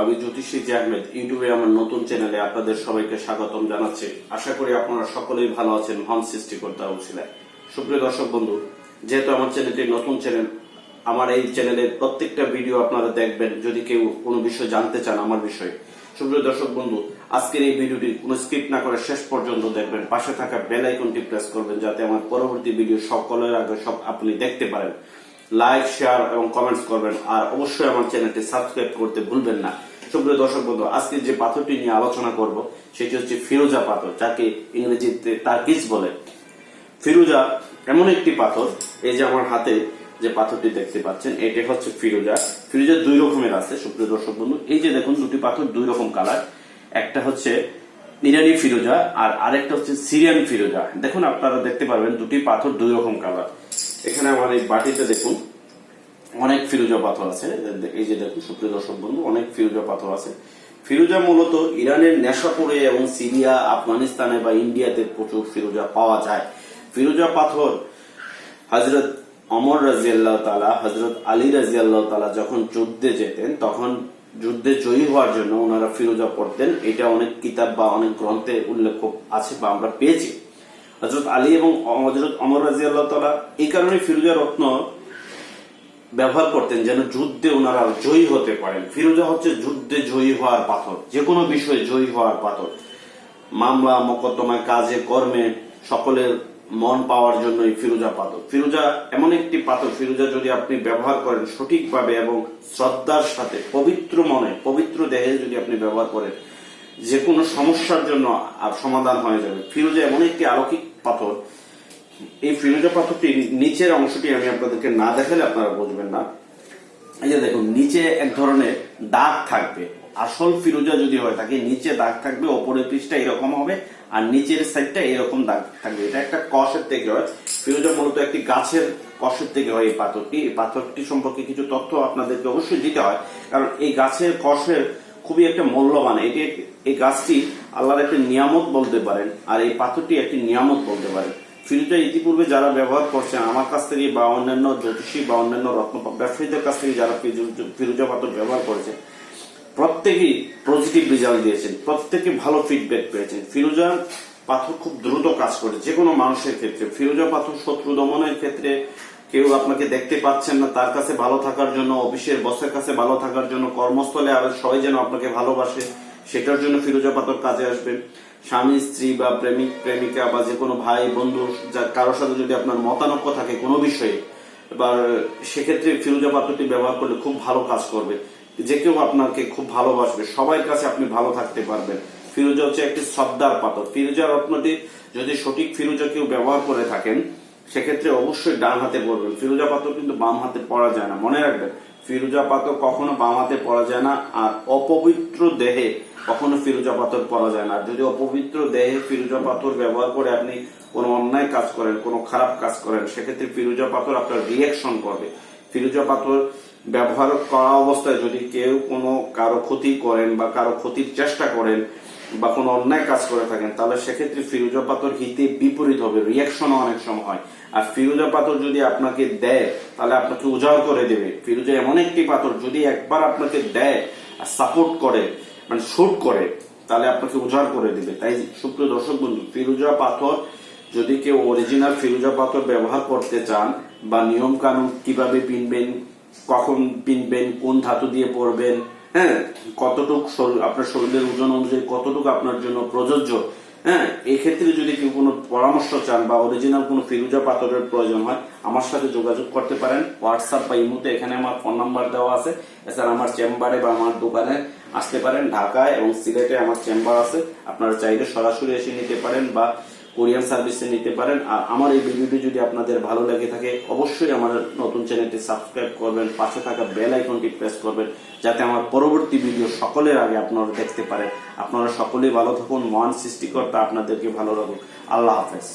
আমি জ্যোতিষী আহমেদ ইউটিউবে আমার নতুন চ্যানেলে আপনাদের সবাইকে স্বাগতম জানাচ্ছি। আশা করি আপনারা সকলেই ভালো আছেন। মহান সৃষ্টিকর্তা উছিলায়। সুপ্রিয় দর্শক বন্ধু, যেহেতু আমার চ্যানেলটি নতুন চ্যানেল, আমার এই চ্যানেলের প্রত্যেকটা ভিডিও আপনারা দেখবেন যদি কেউ কোনো বিষয় জানতে চান আমার বিষয়ে। সুপ্রিয় দর্শক বন্ধু, আজকের এই ভিডিওটি কোনো স্কিপ না করে শেষ পর্যন্ত দেখবেন। পাশে থাকা বেল আইকনটি প্রেস করবেন যাতে আমার পরবর্তী ভিডিও সকলের আগে সব আপনি দেখতে পারেন। লাইক, শেয়ার এবং কমেন্টস করবেন, আর অবশ্যই আমার চ্যানেলটি সাবস্ক্রাইব করতে ভুলবেন না। সুপ্রিয় দর্শক বন্ধু, আজকে যে পাথরটি নিয়ে আলোচনা করব সেটি হচ্ছে ফিরোজা পাথর, যাকে ইংরেজিতে তারকিস বলে। ফিরোজা এমন একটি পাথর, এই যে আমার হাতে যে পাথরটি দেখতে পাচ্ছেন এটা হচ্ছে ফিরোজা। ফিরোজা দুই রকমের আছে সুপ্রিয় দর্শক বন্ধু। এই যে দেখুন দুটি পাথর দুই রকম কালার, একটা হচ্ছে ইরানি ফিরোজা আর আরেকটা হচ্ছে সিরিয়ান ফিরোজা। দেখুন আপনারা দেখতে পারবেন দুটি পাথর দুই রকম কালার। এখানে আমার এই বাটিতে দেখুন অনেক ফিরোজা পাথর আছে। এই যে দেখুন সুপ্রিয় দর্শক বন্ধু, অনেক ফিরোজা পাথর আছে। ফিরোজা মূলত ইরানের নেশাপুরে এবং সিরিয়া, আফগানিস্তানে বা ইন্ডিয়াতে প্রচুর ফিরোজা পাওয়া যায়। ফিরোজা পাথর হযরত ওমর রাদিয়াল্লাহু তাআলা, হযরত আলী রাদিয়াল্লাহু তাআলা যখন যুদ্ধে যেতেন তখন যুদ্ধে জয়ী হওয়ার জন্য ওনারা ফিরোজা পড়তেন। এটা অনেক কিতাব বা অনেক গ্রন্থে উল্লেখ আছে বা আমরা পেয়েছি। হযরত আলী এবং হযরত ওমর রাদিয়াল্লাহু তাআলা এই কারণে ফিরোজা রত্ন ব্যবহার করতেন যেন যুদ্ধে ওনারা জয়ী হতে পারেন। ফিরোজা হচ্ছে যুদ্ধে জয়ী হওয়ার পাথর, যে কোনো বিষয়ে জয়ী হওয়ার পাথর। মামলা মোকদ্দমায়, কাজে কর্মে সকলের মন পাওয়ার জন্য এই ফিরোজা পাথর। ফিরোজা এমন একটি পাথর, ফিরোজা যদি আপনি ব্যবহার করেন সঠিকভাবে এবং শ্রদ্ধার সাথে, পবিত্র মনে, পবিত্র দেহে যদি আপনি ব্যবহার করেন, যে কোনো সমস্যার জন্য সমাধান হয়ে যাবে। ফিরোজা এমন একটি অলৌকিক পাথর। এই ফিরোজা পাথরটি নিচের অংশটি আমি আপনাদেরকে না দেখালে আপনারা বুঝবেন না। এই যে দেখুন নিচে এক ধরনের দাগ থাকবে। আসল ফিরোজা যদি হয় থাকে নিচে দাগ থাকবে, ওপরের পিসটা এরকম হবে আর নিচের সাইডটা এরকম দাগ থাকবে। এটা একটা কষের থেকে হয়। ফিরোজা মূলত একটি গাছের কষের থেকে হয় এই পাথরটি। এই পাথরটি সম্পর্কে কিছু তথ্য আপনাদেরকে অবশ্যই দিতে হয়, কারণ এই গাছের কষের খুবই একটা মূল্যবান। এই গাছটি আল্লাহর একটা নিয়ামত বলতে পারেন, আর এই পাথরটি একটি নিয়ামত বলতে পারেন। ফিরোজা ইতিপূর্বে যারা ব্যবহার করছেন আমার কাছ থেকে বা অন্যান্য জ্যোতিষী বা অন্যান্য রত্ন ব্যবসায়ীদের কাছ থেকে যারা ফিরোজা পাথর ব্যবহার করেছে প্রত্যেকেই পজিটিভ রেজাল্ট দিয়েছেন, প্রত্যেকে ভালো ফিডব্যাক পেয়েছেন। ফিরোজা পাথর খুব দ্রুত কাজ করে যে কোনো মানুষের ক্ষেত্রে। ফিরোজা পাথর শত্রু দমনের ক্ষেত্রে, কেউ আপনাকে দেখতে পাচ্ছেন না তার কাছে ভালো থাকার জন্য, অফিসের বসের কাছে ভালো থাকার জন্য, কর্মস্থলে আর সবাই যেন আপনাকে ভালোবাসে সেটার জন্য ফিরোজা পাথর কাজে আসবে। স্বামী স্ত্রী বা প্রেমিক প্রেমিকা বা যে কোনো ভাই বন্ধু কারোর সাথে যদি আপনার মতানৈক্য থাকে কোনো বিষয়ে, বা সেক্ষেত্রে ফিরোজা পাথরটি ব্যবহার করলে খুব ভালো কাজ করবে। যে কেউ আপনাকে খুব ভালোবাসবে, সবার কাছে আপনি ভালো থাকতে পারবেন। ফিরোজা হচ্ছে একটি শ্রদ্ধার পাথর। ফিরোজা রত্নটি যদি সঠিক ফিরোজা কেউ ব্যবহার করে থাকেন সেক্ষেত্রে অবশ্যই ডান হাতে পড়বেন। ফিরোজা পাথর কিন্তু বাম হাতে পড়া যায় না, মনে রাখবেন। ফিরোজা পাথর কখনো বাম হাতে পড়া যায় না, আর অপবিত্র দেহে কখনো ফিরোজা পাথর পড়া যায় না। যদি অপবিত্র দেহে ফিরোজা পাথর ব্যবহার করে আপনি কোনো অন্যায় কাজ করেন, কোনো খারাপ কাজ করেন, সেক্ষেত্রে ফিরোজা পাথর আপনার রিয়াকশন করবে। ফিরোজা পাথর ব্যবহার করা অবস্থায় যদি কেউ কোনো কারো ক্ষতি করেন বা কারো ক্ষতির চেষ্টা করেন বা কোনো অন্যায় কাজ করে থাকেন, তাহলে সেক্ষেত্রে ফিরোজা পাথর হিতে বিপরীত হবে, রিয়াকশনও অনেক সময় হয়। আর ফিরোজা পাথর যদি আপনাকে দেয় তাহলে আপনাকে উজাড় করে দেবে। ফিরোজা এমন একটি পাথর যদি একবার আপনাকে দেয় আর সাপোর্ট করে, মানে শুট করে, তাহলে আপনাকে উজাড় করে দিবে। তাই সুপ্রিয় দর্শক বন্ধু, ফিরোজা পাথর যদি কেউ অরিজিনাল ফিরোজা পাথর ব্যবহার করতে চান বা নিয়ম কানুন কিভাবে পিনবেন, কখন পিনবেন, কোন ধাতু দিয়ে পরবেন, হ্যাঁ, কতটুকু আপনার শরীরের ওজন অনুযায়ী কতটুকু আপনার জন্য প্রযোজ্য, হ্যাঁ, এই ক্ষেত্রে যদি কেউ কোনো পরামর্শ চান বা অরিজিনাল কোনো ফিরোজা পাথরের প্রয়োজন হয় আমার সাথে যোগাযোগ করতে পারেন হোয়াটসঅ্যাপ বা ইমোতে। এখানে আমার ফোন নাম্বার দেওয়া আছে। এছাড়া আমার চেম্বারে বা আমার দোকানে আসতে পারেন। ঢাকায় এবং সিলেটে আমার চেম্বার আছে, আপনারা চাইলে সরাসরি এসে নিতে পারেন বা কোরিয়ান সার্ভিসে নিতে পারেন। আর আমার এই ভিডিওটি যদি আপনাদের ভালো লেগে থাকে অবশ্যই আমার নতুন চ্যানেলটি সাবস্ক্রাইব করবেন, পাশে থাকা বেল আইকনটি প্রেস করবেন যাতে আমার পরবর্তী ভিডিও সকলের আগে আপনারা দেখতে পারেন। আপনারা সকলেই ভালো থাকুন। মহান সৃষ্টিকর্তা আপনাদেরকে ভালো রাখুন। আল্লাহ হাফেজ।